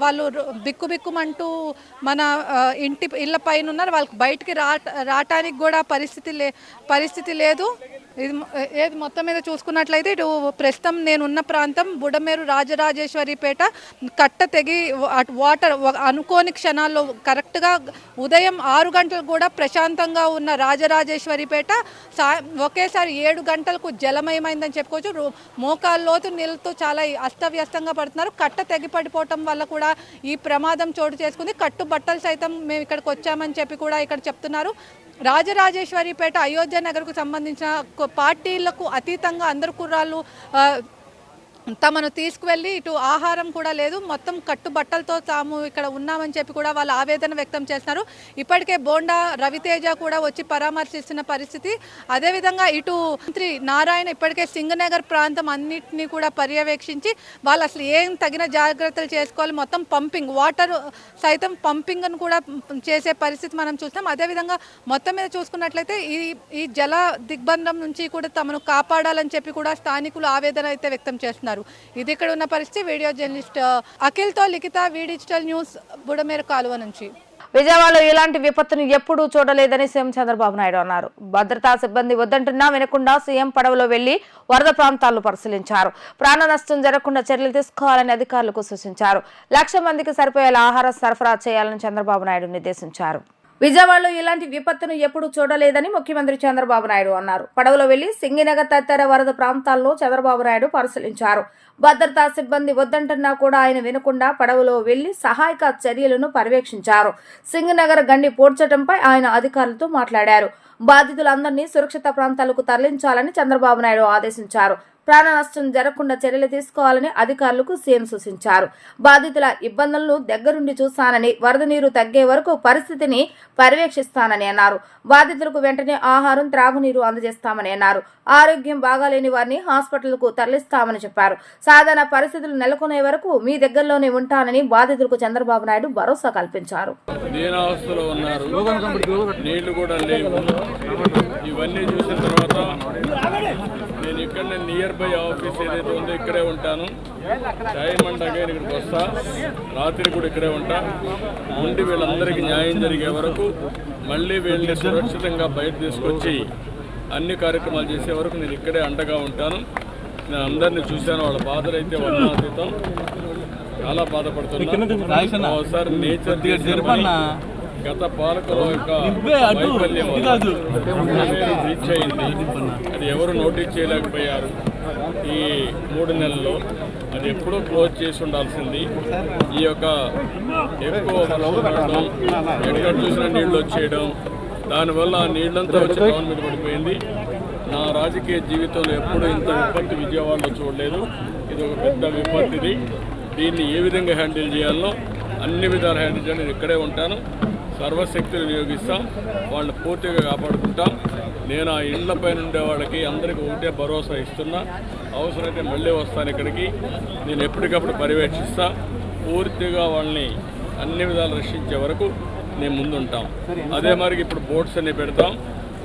వాళ్ళు బిక్కుబిక్కుమంటూ మన ఇళ్ళ పైన ఉన్నారు. వాళ్ళకి బయటికి రావటానికి కూడా పరిస్థితి లేదు. ఏది మొత్తం మీద చూసుకున్నట్లయితే ఇటు ప్రస్తుతం నేనున్న ప్రాంతం బుడమేరు రాజరాజేశ్వరిపేట కట్ట తెగి వాటర్ అనుకోని క్షణాల్లో కరెక్ట్గా ఉదయం 6 గంటలకు కూడా ప్రశాంతంగా ఉన్న రాజరాజేశ్వరిపేట ఒకేసారి 7 గంటలకు జలమయమైందని చెప్పుకోవచ్చు. మోకాల్లోతు నీళ్ళతో చాలా అస్తవ్యస్తంగా పడుతున్నారు. కట్ట తెగి పడిపోవటం వల్ల కూడా ఈ ప్రమాదం చోటు చేసుకుంది. కట్టుబట్టలు సైతం మేము ఇక్కడికి వచ్చామని చెప్పి కూడా ఇక్కడ చెప్తున్నారు. రాజరాజేశ్వరిపేట అయోధ్య నగర్కు సంబంధించిన పార్టీలకు అతీతంగా అందరు కుర్రాళ్ళు తమను తీసుకువెళ్ళి ఇటు ఆహారం కూడా లేదు, మొత్తం కట్టుబట్టలతో తాము ఇక్కడ ఉన్నామని చెప్పి కూడా వాళ్ళు ఆవేదన వ్యక్తం చేస్తున్నారు. ఇప్పటికే బోండా రవితేజ కూడా వచ్చి పరామర్శిస్తున్న పరిస్థితి. అదేవిధంగా ఇటు మంత్రి నారాయణ ఇప్పటికే సింగనగర్ ప్రాంతం అన్నింటినీ కూడా పర్యవేక్షించి వాళ్ళు అసలు ఏం తగిన జాగ్రత్తలు చేసుకోవాలి, మొత్తం పంపింగ్ వాటర్ సైతం పంపింగ్ను కూడా చేసే పరిస్థితి మనం చూస్తాం. అదేవిధంగా మొత్తం మీద చూసుకున్నట్లయితే ఈ జల దిగ్బంధం నుంచి కూడా తమను కాపాడాలని చెప్పి కూడా స్థానికులు ఆవేదన అయితే వ్యక్తం చేస్తున్నారు. ఇది ఇక్కడ ఉన్న పరిస్థితి. వీడియో జర్నలిస్ట్ అఖిల్తో లిఖిత, వి డిజిటల్ న్యూస్, బుడమేరు కాలువ నుంచి. విజయవాడలో ఇలాంటి విపత్తును ఎప్పుడూ చూడలేదని సీఎం చంద్రబాబు నాయుడు అన్నారు. భద్రతా సిబ్బంది వద్దంటున్నా వినకుండా సీఎం పడవలో వెళ్లి వరద ప్రాంతాలను పరిశీలించారు. ప్రాణ నష్టం జరగకుండా చర్యలు తీసుకోవాలని అధికారులకు సూచించారు. 1,00,000 మందికి సరిపోయేలా ఆహారం సరఫరా చేయాలని చంద్రబాబు నాయుడు నిర్దేశించారు. విజయవాడలో ఇలాంటి విపత్తును ఎప్పుడూ చూడలేదని ముఖ్యమంత్రి చంద్రబాబు నాయుడు అన్నారు. పడవలో వెళ్లి సింగినగర్ తదితర వరద ప్రాంతాల్లో చంద్రబాబు నాయుడు పరిశీలించారు. భద్రతా సిబ్బంది వద్దంటున్నా కూడా ఆయన వినకుండా పడవలో వెళ్లి సహాయక చర్యలను పర్యవేక్షించారు. సింగనగర్ గండి పూడ్చడంపై ఆయన అధికారులతో మాట్లాడారు. బాధితులందరినీ సురక్షిత ప్రాంతాలకు తరలించాలని చంద్రబాబు నాయుడు ఆదేశించారు. ప్రాణ నష్టం జరగకుండా చర్యలు తీసుకోవాలని అధికారులకు సీఎం సూచించారు. బాధితుల ఇబ్బందులను దగ్గరుండి చూస్తానని, వరద నీరు తగ్గే వరకు పరిస్థితిని పర్యవేక్షిస్తానని అన్నారు. బాధితులకు వెంటనే ఆహారం, త్రాగునీరు అందజేస్తామని అన్నారు. ఆరోగ్యం బాగాలేని వారిని హాస్పిటల్కు తరలిస్తామని చెప్పారు. సాధారణ పరిస్థితులు నెలకొనే వరకు మీ దగ్గరలోనే ఉంటానని బాధితులకు చంద్రబాబు నాయుడు భరోసా కల్పించారు. ఇవన్నీ చూసిన తర్వాత నేను ఇక్కడ నియర్ బై ఆఫీస్ ఏదైతే ఉందో ఇక్కడే ఉంటాను. టైం అంటే ఇక్కడికి వస్తా, రాత్రి కూడా ఇక్కడే ఉంటా. ఉండి వీళ్ళందరికీ న్యాయం జరిగే వరకు మళ్ళీ వీళ్ళని సురక్షితంగా బయట తీసుకొచ్చి అన్ని కార్యక్రమాలు చేసే వరకు నేను ఇక్కడే అండగా ఉంటాను. నేను అందరినీ చూశాను. వాళ్ళ బాధలు అయితే వర్ణాతీతం. చాలా బాధపడుతున్నా. ఒకసారి నేచర్ గత పాలకుల యొక్క వైఫల్యం రీచ్ అయింది. అది ఎవరు నోటీస్ చేయలేకపోయారు ఈ 3 నెలల్లో. అది ఎప్పుడూ క్లోజ్ చేసి ఉండాల్సింది. ఈ యొక్క ఎక్కువ ఎక్కడ చూసినా నీళ్లు వచ్చేయడం, దానివల్ల ఆ నీళ్లంతా వచ్చి టౌన్ మీద పడిపోయింది. నా రాజకీయ జీవితంలో ఎప్పుడూ ఇంత విపత్తు విజయవాడలో చూడలేదు. ఇది ఒక పెద్ద విపత్తిది. దీన్ని ఏ విధంగా హ్యాండిల్ చేయాలో అన్ని విధాలు హ్యాండిల్ చేయాలి. నేను ఇక్కడే ఉంటాను. సర్వశక్తులు వినియోగిస్తాం. వాళ్ళని పూర్తిగా కాపాడుకుంటాం. నేను ఆ ఇళ్లపైన ఉండే వాళ్ళకి అందరికీ ఒకటే భరోసా ఇస్తున్నా. అవసరమైతే మళ్ళీ వస్తాను ఇక్కడికి. నేను ఎప్పటికప్పుడు పర్యవేక్షిస్తా. పూర్తిగా వాళ్ళని అన్ని విధాలు రక్షించే వరకు నేను ముందుంటాం. అదే మరి ఇప్పుడు బోట్స్ అన్ని పెడతాం.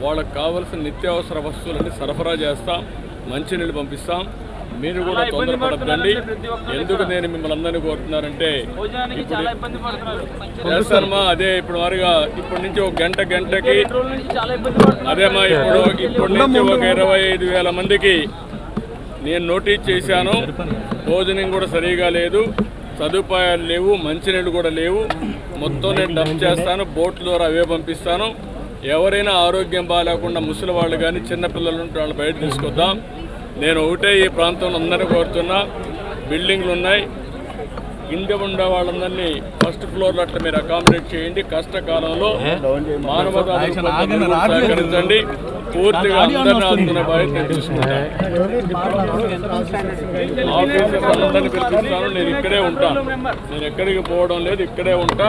వాళ్ళకి కావాల్సిన నిత్యావసర వస్తువులన్నీ సరఫరా చేస్తాం. మంచినీళ్ళు పంపిస్తాం. మీరు కూడా తొందరపడద్దండి. ఎందుకు నేను మిమ్మల్ని అందరినీ కోరుతున్నారంటే ఇప్పుడు చేస్తానమ్మా, అదే ఇప్పుడు వారుగా ఇప్పటి నుంచి ఒక గంటకి అదేమ్మా ఇప్పటి నుంచి ఒక 25,000 మందికి నేను నోటీస్ చేశాను. భోజనం కూడా సరిగా లేదు, సదుపాయాలు లేవు, మంచినీళ్ళు కూడా లేవు. మొత్తం నేను డబ్ చేస్తాను, బోట్ల ద్వారా అవే పంపిస్తాను. ఎవరైనా ఆరోగ్యం బాగాలేకుండా ముసలి వాళ్ళు కానీ చిన్నపిల్లలు ఉంటే వాళ్ళు బయట తీసుకొద్దాం. నేను ఒకటే ఈ ప్రాంతంలో అందరినీ కోరుతున్నా, బిల్డింగ్లు ఉన్నాయి, కింద ఉండే వాళ్ళందరినీ ఫస్ట్ ఫ్లోర్లో అట్లా మీరు అకామిడేట్ చేయండి. కష్టకాలంలో మానవతా సహకరించండి. పూర్తిగా అందరినీ ఆదుకునే బాధ్యత నేను తీసుకుంటాను. ఆఫీసర్స్ అందరినీ పిలిపిస్తాను. నేను ఇక్కడే ఉంటాను, నేను ఎక్కడికి పోవడం లేదు, ఇక్కడే ఉంటా.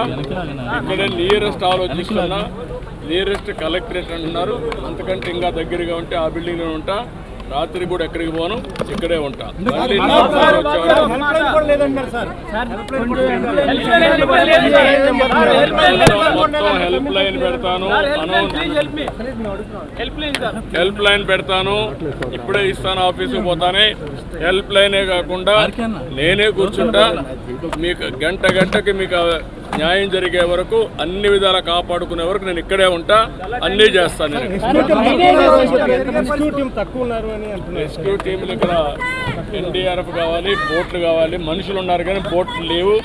ఇక్కడే నియరెస్ట్ ఆలోచిస్తున్నా. నియరెస్ట్ కలెక్టరేట్ అంటున్నారు, అంతకంటే ఇంకా దగ్గరగా ఉంటే ఆ బిల్డింగ్లో ఉంటా. రాత్రి కూడా ఎక్కడికి పోను, ఇక్కడే ఉంటా. మళ్ళీ మొత్తం హెల్ప్ లైన్ పెడతాను, హెల్ప్ లైన్ పెడతాను. ఇప్పుడే ఇస్తాను, ఆఫీసుకు పోతానే. హెల్ప్ లైనే కాకుండా నేనే కూర్చుంటా. మీకు గంటకి మీకు న్యాయం జరిగే వరకు అన్ని విధాలా కాపాడుకునే వరకు నేను ఇక్కడే ఉంటా, అన్నీ చేస్తాను. రెస్క్యూ టీంలు ఇక్కడ ఎన్డీఆర్ఎఫ్ కావాలి, బోట్లు కావాలి. మనుషులు ఉన్నారు కానీ బోట్లు లేవు.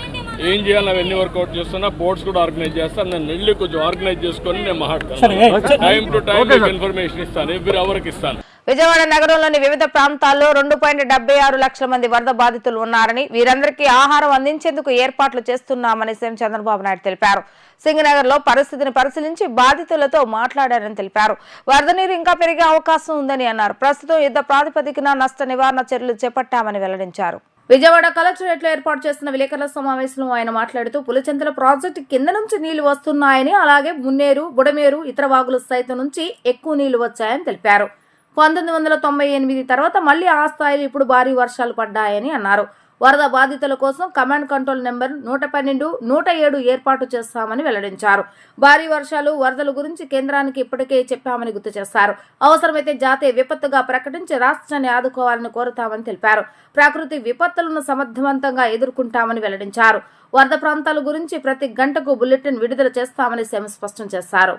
ఏం చేయాలి అవన్నీ వర్కౌట్ చేస్తున్నా. బోట్స్ కూడా ఆర్గనైజ్ చేస్తాను. నేను వెళ్ళి కొంచెం ఆర్గనైజ్ చేసుకొని నేను మాట్లాడతాను. టైం టు టైం మీకు ఇన్ఫర్మేషన్ ఇస్తాను, ఎవ్రీ అవర్కి ఇస్తాను. విజయవాడ నగరంలోని వివిధ ప్రాంతాల్లో 2.76 లక్షల మంది వరద బాధితులు ఉన్నారని, వీరందరికీ ఆహారం అందించేందుకు ఏర్పాట్లు చేస్తున్నామని సీఎం చంద్రబాబు నాయుడు తెలిపారు. సింగనగర్ లో పరిస్థితిని పరిశీలించి బాధితులతో మాట్లాడారని తెలిపారు. వరద నీరు ఇంకా పెరిగే అవకాశం ఉందని అన్నారు. ప్రస్తుతం యుద్ధ ప్రాతిపదికన నష్ట నివారణ చర్యలు చేపట్టామని వెల్లడించారు. విజయవాడ కలెక్టరేట్ లో ఏర్పాటు చేసిన విలేకరుల సమావేశంలో ఆయన మాట్లాడుతూ పులిచెంతల ప్రాజెక్టు కింద నుంచి నీళ్లు వస్తున్నాయని, అలాగే మున్నేరు, బుడమేరు, ఇతర వాగుల సైతం నుంచి ఎక్కువ నీళ్లు వచ్చాయని తెలిపారు. 1998 తర్వాత మళ్లీ ఆ స్థాయిలో ఇప్పుడు భారీ వర్షాలు పడ్డాయని అన్నారు. వరద బాధితుల కోసం కమాండ్ కంట్రోల్ నెంబర్ 112, 107 ఏర్పాటు చేస్తామని వెల్లడించారు. భారీ వర్షాలు, వరదల గురించి కేంద్రానికి ఇప్పటికే చెప్పామని గుర్తు చేశారు. అవసరమైతే జాతీయ విపత్తుగా ప్రకటించి రాష్ట్రాన్ని ఆదుకోవాలని కోరుతామని తెలిపారు. ప్రకృతి విపత్తులను సమర్థవంతంగా ఎదుర్కొంటామని వెల్లడించారు. వరద ప్రాంతాల గురించి ప్రతి గంటకు బులెటిన్ విడుదల చేస్తామని సీఎం స్పష్టం చేశారు.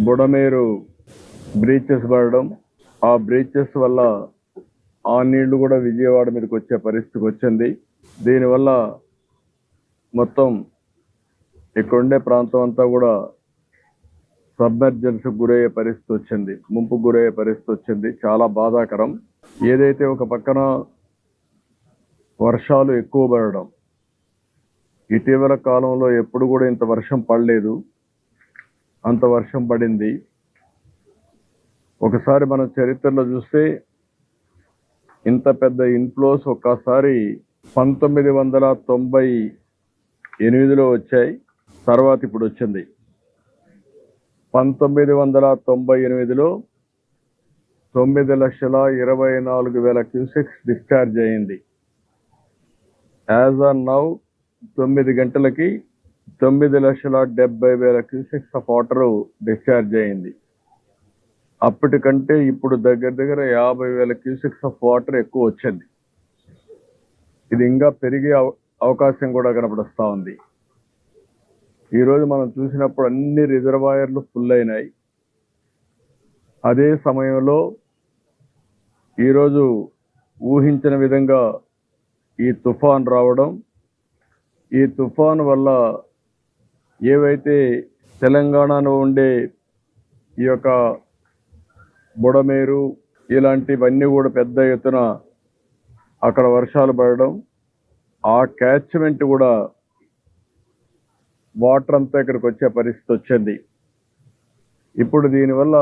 బుడమేరు బ్రీచెస్ పడడం, ఆ బ్రీచెస్ వల్ల ఆ నీళ్లు కూడా విజయవాడ మీదకి వచ్చే పరిస్థితికి వచ్చింది. దీనివల్ల మొత్తం ఇక్కడుండే ప్రాంతం అంతా కూడా సబ్మెర్జెన్స్ గురయ్యే పరిస్థితి వచ్చింది, ముంపు గురయ్యే పరిస్థితి వచ్చింది. చాలా బాధాకరం. ఏదైతే ఒక పక్కన వర్షాలు ఎక్కువ పడడం, ఇటీవల కాలంలో ఎప్పుడు కూడా ఇంత వర్షం పడలేదు, అంత వర్షం పడింది. ఒకసారి మనం చరిత్రలో చూస్తే ఇంత పెద్ద ఇన్ఫ్లోస్ ఒక్కసారి 1998లో వచ్చాయి, తర్వాత ఇప్పుడు వచ్చింది. 1998లో 9,24,000 క్యూసెక్స్ డిశ్చార్జ్ అయింది. యాజ్ ఆన్ నౌ 9 గంటలకి 9,70,000 క్యూసెక్స్ ఆఫ్ వాటర్ డిశ్చార్జ్ అయింది. అప్పటికంటే ఇప్పుడు దగ్గర 50,000 క్యూసెక్స్ ఆఫ్ వాటర్ ఎక్కువ వచ్చింది. ఇది ఇంకా పెరిగే అవకాశం కూడా కనపడుస్తూ ఉంది. ఈరోజు మనం చూసినప్పుడు అన్ని రిజర్వాయర్లు ఫుల్ అయినాయి. అదే సమయంలో ఈరోజు ఊహించిన విధంగా ఈ తుఫాన్ రావడం, ఈ తుఫాన్ వల్ల ఏవైతే తెలంగాణలో ఉండే ఈ యొక్క బుడమేరు ఇలాంటివన్నీ కూడా పెద్ద ఎత్తున అక్కడ వర్షాలు పడడం, ఆ క్యాచ్మెంట్ కూడా వాటర్ అంతా ఇక్కడికి వచ్చే పరిస్థితి వచ్చింది. ఇప్పుడు దీనివల్ల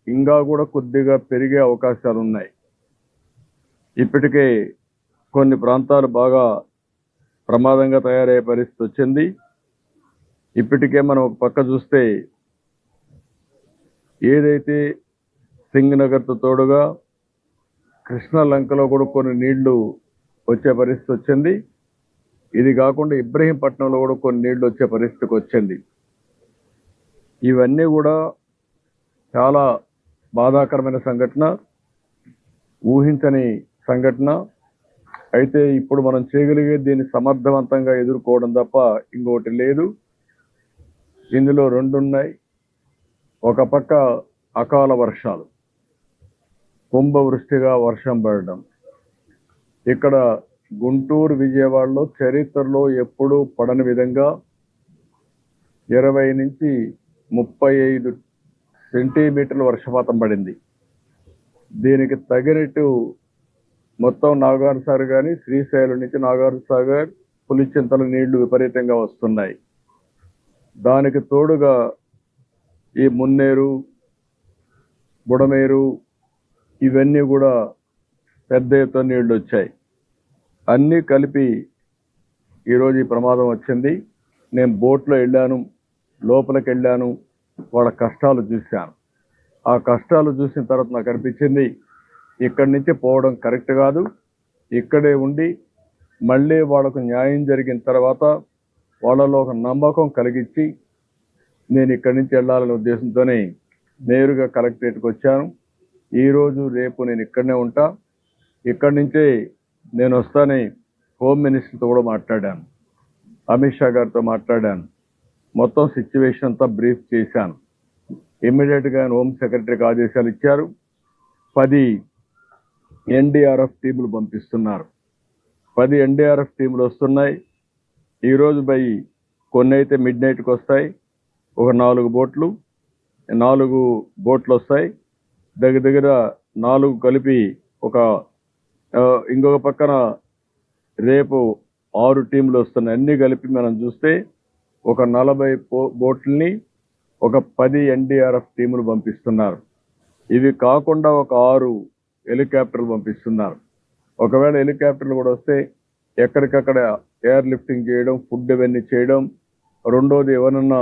ఇంకా కూడా కొద్దిగా పెరిగే అవకాశాలు ఉన్నాయి. ఇప్పటికే కొన్ని ప్రాంతాలు బాగా ప్రమాదంగా తయారయ్యే పరిస్థితి వచ్చింది. ఇప్పటికే మనం ఒక పక్క చూస్తే ఏదైతే సింగనగర్తో తోడుగా కృష్ణా లంకలో కూడా కొన్ని నీళ్లు వచ్చే పరిస్థితి వచ్చింది. ఇది కాకుండా ఇబ్రహీంపట్నంలో కూడా కొన్ని నీళ్లు వచ్చే పరిస్థితికి వచ్చింది. ఇవన్నీ కూడా చాలా బాధాకరమైన సంఘటన, ఊహించని సంఘటన. అయితే ఇప్పుడు మనం చేయగలిగే దీన్ని సమర్థవంతంగా ఎదుర్కోవడం తప్ప ఇంకోటి లేదు. ఇందులో రెండు ఉన్నాయి. ఒక పక్క అకాల వర్షాలు, కుంభవృష్టిగా వర్షం పడడం. ఇక్కడ గుంటూరు, విజయవాడలో చరిత్రలో ఎప్పుడూ పడని విధంగా 20 నుంచి 35 సెంటీమీటర్ల వర్షపాతం పడింది. దీనికి తగినట్టు మొత్తం నాగార్జున సాగర్ కానీ, శ్రీశైలం నుంచి నాగార్జున సాగర్, పులిచింతల నీళ్లు విపరీతంగా వస్తున్నాయి. దానికి తోడుగా ఈ మున్నేరు, బుడమేరు ఇవన్నీ కూడా పెద్ద ఎత్తున నీళ్లు వచ్చాయి. అన్నీ కలిపి ఈరోజు ఈ ప్రమాదం వచ్చింది. నేను బోట్లో వెళ్ళాను, లోపలికి వెళ్ళాను, వాళ్ళ కష్టాలు చూశాను. ఆ కష్టాలు చూసిన తర్వాత నాకు అనిపించింది ఇక్కడి నుంచి పోవడం కరెక్ట్ కాదు. ఇక్కడే ఉండి మళ్ళీ వాళ్ళకు న్యాయం జరిగిన తర్వాత వాళ్ళలో ఒక నమ్మకం కలిగించి నేను ఇక్కడి నుంచి వెళ్ళాలనే ఉద్దేశంతోనే నేరుగా కలెక్టరేట్కి వచ్చాను. ఈరోజు రేపు నేను ఇక్కడనే ఉంటా. ఇక్కడి నుంచే నేను వస్తానే హోమ్ మినిస్టర్తో కూడా మాట్లాడాను, అమిత్ షా గారితో మాట్లాడాను. మొత్తం సిచ్యువేషన్ అంతా బ్రీఫ్ చేశాను. ఇమ్మీడియట్గా ఆయన హోమ్ సెక్రటరీకి ఆదేశాలు ఇచ్చారు. 10 ఎన్డీఆర్ఎఫ్ టీములు పంపిస్తున్నారు. 10 ఎన్డీఆర్ఎఫ్ టీములు వస్తున్నాయి. ఈరోజు కొన్ని అయితే మిడ్ నైట్కి వస్తాయి. ఒక 4 బోట్లు వస్తాయి. దగ్గర 4 కలిపి ఇంకొక పక్కన రేపు 6 టీములు వస్తున్నాయి. అన్నీ కలిపి మనం చూస్తే ఒక 40 బోట్లని, ఒక 10 ఎన్డీఆర్ఎఫ్ టీములు పంపిస్తున్నారు. ఇవి కాకుండా ఒక 6 హెలికాప్టర్లు పంపిస్తున్నారు. ఒకవేళ హెలికాప్టర్లు కూడా వస్తే ఎక్కడికక్కడ ఎయిర్ లిఫ్టింగ్ చేయడం, ఫుడ్ ఇవన్నీ చేయడం. రెండోది ఎవరన్నా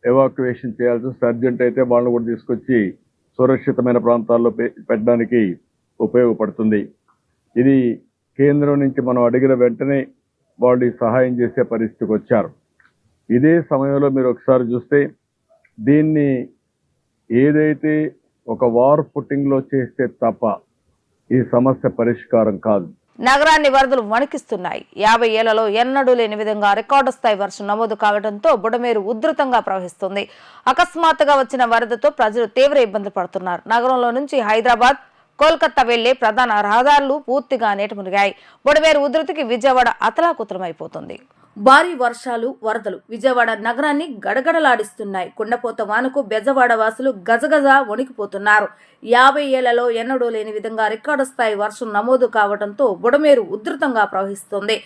ఎవాక్యువేషన్ చేయాల్సి వస్తే అర్జెంట్ అయితే వాళ్ళని కూడా తీసుకొచ్చి సురక్షితమైన ప్రాంతాల్లో పెట్టడానికి ఉపయోగపడుతుంది. ఇది కేంద్రం నుంచి మనం అడిగిన వెంటనే వాళ్ళు సహాయం చేసే పరిస్థితికి వచ్చారు. ఇదే సమయంలో మీరు ఒకసారి చూస్తే దీన్ని ఏదైతే ఒక వార్ ఫుటింగ్లో చేస్తే తప్ప ఈ సమస్య పరిష్కారం కాదు. నగరాన్ని వరదలు వణికిస్తున్నాయి. 50 ఏళ్లలో ఎన్నడూ లేని విధంగా రికార్డు స్థాయి వర్షం నమోదు కావడంతో బుడమేరు ఉధృతంగా ప్రవహిస్తుంది. అకస్మాత్తుగా వచ్చిన వరదతో ప్రజలు తీవ్ర ఇబ్బందులు పడుతున్నారు. నగరంలో నుంచి హైదరాబాద్, కోల్కతా వెళ్లే ప్రధాన రహదారులు పూర్తిగా నీట మునిగాయి. బుడమేరు ఉధృతికి విజయవాడ అతలాకుతలమైపోతుంది. భారీ వర్షాలు, వరదలు విజయవాడ నగరాన్ని గడగడలాడిస్తున్నాయి. కుండపోత వానకు బెజవాడ వాసులు గజగజ వణికిపోతున్నారు. 50 ఏళ్లలో ఎన్నడూ లేని విధంగా రికార్డు స్థాయి వర్షం నమోదు కావడంతో బుడమేరు ఉధృతంగా ప్రవహిస్తోంది.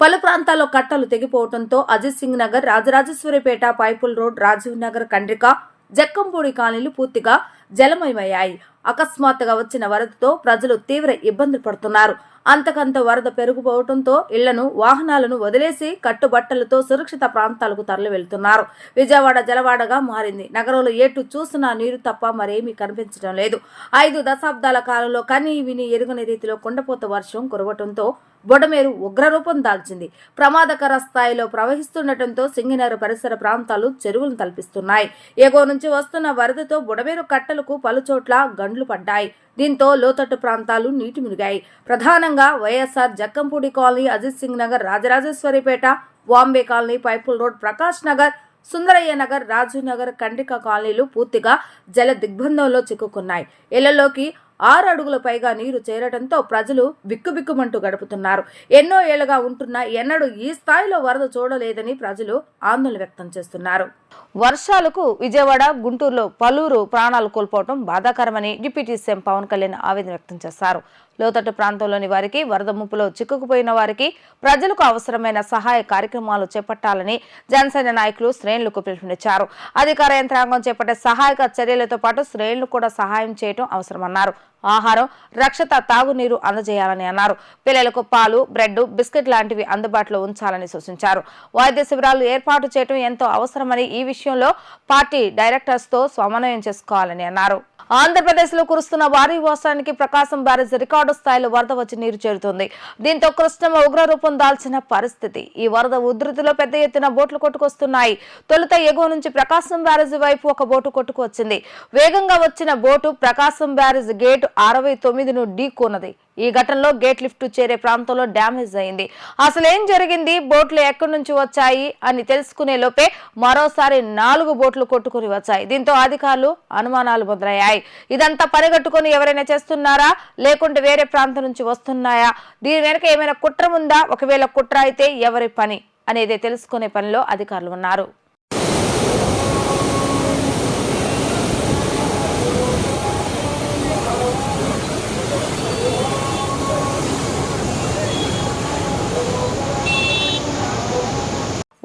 పలు ప్రాంతాల్లో కట్టలు తెగిపోవడంతో అజిత్ సింగ్ నగర్, రాజరాజేశ్వరిపేట, పైపుల్ రోడ్, రాజీవ్ నగర్, కండ్రిక, జక్కంపూడి కాలనీలు పూర్తిగా జలమయమయ్యాయి. అకస్మాత్తుగా వచ్చిన వరదతో ప్రజలు తీవ్ర ఇబ్బందులు పడుతున్నారు. అంతకంత వరద పెరిగిపోవడంతో ఇళ్లను, వాహనాలను వదిలేసి కట్టుబట్టలతో సురక్షిత ప్రాంతాలకు తరలి వెళ్తున్నారు. విజయవాడ జలవాడగా మారింది. నగరంలో ఏటు చూసినా నీరు తప్ప మరేమీ కనిపించడం లేదు. 5 దశాబ్దాల కాలంలో కనీ విని ఎరుగని రీతిలో కుండపోత వర్షం కురవటంతో బుడమేరు ఉగ్రరూపం దాల్చింది. ప్రమాదకర స్థాయిలో ప్రవహిస్తుండటంతో సింగనగర్ పరిసర ప్రాంతాలు చెరువులను తలపిస్తున్నాయి. ఎగువ నుంచి వస్తున్న వరదతో బుడమేరు కట్టలకు పలుచోట్ల గండ్లు పడ్డాయి. దీంతో లోతట్టు ప్రాంతాలు నీటి మునిగాయి. ప్రధానంగా YSR, Jakkampudi colony, Ajit Singh Nagar, Rajarajeswaripeta, Bombay colony, pipeline road, Prakash Nagar, Sundarayya Nagar, Rajiv Nagar, Kandrika కాలనీలు పూర్తిగా జల దిగ్బంధంలో చిక్కుకున్నాయి. ఇళ్లలోకి 6 అడుగుల పైగా నీరు చేరడంతో ప్రజలు బిక్కుబిక్కుమంటూ గడుపుతున్నారు. ఎన్నో ఏళ్లుగా ఉంటున్నా ఎన్నడూ ఈ స్థాయిలో వరద చూడలేదని ప్రజలు ఆందోళన వ్యక్తం చేస్తున్నారు. వర్షాలకు విజయవాడ, గుంటూరులో పలువురు ప్రాణాలు కోల్పోవడం బాధాకరమని డిప్యూటీ సీఎం పవన్ కళ్యాణ్ ఆవేదన వ్యక్తం చేశారు. లోతట్టు ప్రాంతంలోని వారికి, వరద ముప్పులో చిక్కుకుపోయిన వారికి ప్రజలకు అవసరమైన సహాయ కార్యక్రమాలు చేపట్టాలని జనసేన నాయకులు శ్రేణులకు పిలుపునిచ్చారు. అధికార యంత్రాంగం చేపట్టే సహాయక చర్యలతో పాటు శ్రేణులు కూడా సహాయం చేయడం అవసరమన్నారు. ఆహారం, రక్షిత తాగునీరు అందజేయాలని అన్నారు. పిల్లలకు పాలు, బ్రెడ్, బిస్కెట్ లాంటివి అందుబాటులో ఉంచాలని సూచించారు. వైద్య శిబిరాలు ఏర్పాటు చేయడం ఎంతో అవసరమని, ఈ విషయంలో పార్టీ డైరెక్టర్స్ తో సమన్వయం చేసుకోవాలని అన్నారు. ఆంధ్రప్రదేశ్ లో కురుస్తున్న భారీ వర్షానికి ప్రకాశం బ్యారేజ్ రికార్డు స్థాయిలో వరద వచ్చి నీరు చేరుతుంది. దీంతో కృష్ణమ్మ ఉగ్రరూపం దాల్చిన పరిస్థితి. ఈ వరద ఉధృతిలో పెద్ద ఎత్తున బోట్లు కొట్టుకొస్తున్నాయి. తొలుత ఎగువ నుంచి ప్రకాశం బ్యారేజ్ వైపు ఒక బోటు కొట్టుకొచ్చింది. వేగంగా వచ్చిన బోటు ప్రకాశం బ్యారేజ్ గేటు 69ను ఢీకొన్నది. ఈ ఘటనలో గేట్ లిఫ్ట్ చేరే ప్రాంతంలో డ్యామేజ్ అయింది. అసలేం జరిగింది, బోట్లు ఎక్కడి నుంచి వచ్చాయి అని తెలుసుకునే లోపే మరోసారి 4 బోట్లు కొట్టుకుని వచ్చాయి. దీంతో అధికారులు అనుమానాలు మొదలయ్యాయి. ఇదంతా పనిగట్టుకుని ఎవరైనా చేస్తున్నారా, లేకుంటే వేరే ప్రాంతం నుంచి వస్తున్నాయా, దీని వెనక ఏమైనా కుట్ర ఉందా, ఒకవేళ కుట్ర అయితే ఎవరి పని అనేది తెలుసుకునే పనిలో అధికారులు ఉన్నారు.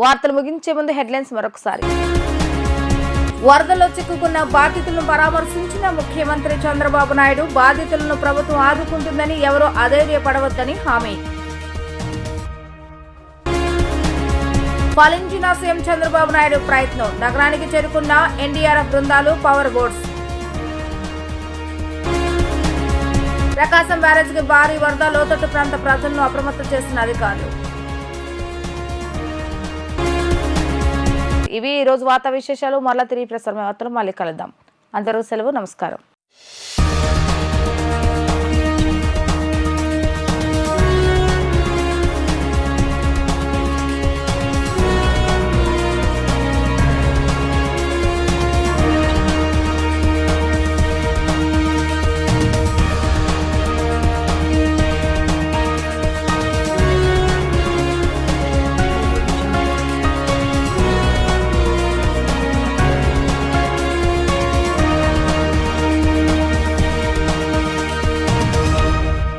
వార్తలు ముగించే ముందు హెడ్లైన్స్ మరొకసారి. వరదల్లో చిక్కుకున్న బాధితులను పరామర్శించిన ముఖ్యమంత్రి చంద్రబాబు నాయుడు బాధితులను ప్రభుత్వం ఆదుకుంటుందని ఎవరూ అధైర్యపడవద్దని హామీ. ఫలించిన సీఎం చంద్రబాబు నాయుడు ప్రయత్నం, నగరానికి చేరుకున్న ఎన్డీఆర్ఎఫ్ బృందాలు, పవర్ బోట్స్. ప్రకాశం బ్యారేజ్కి భారీ వరద, లోతట్టు ప్రాంత ప్రజలను అప్రమత్తం చేసిన అధికారులు. ఇవి ఈ రోజు వార్తా విశేషాలు. మరలా తిరిగి ప్రసారమైన వార్తలు మళ్ళీ కలుద్దాం. అందరూ సెలవు, నమస్కారం.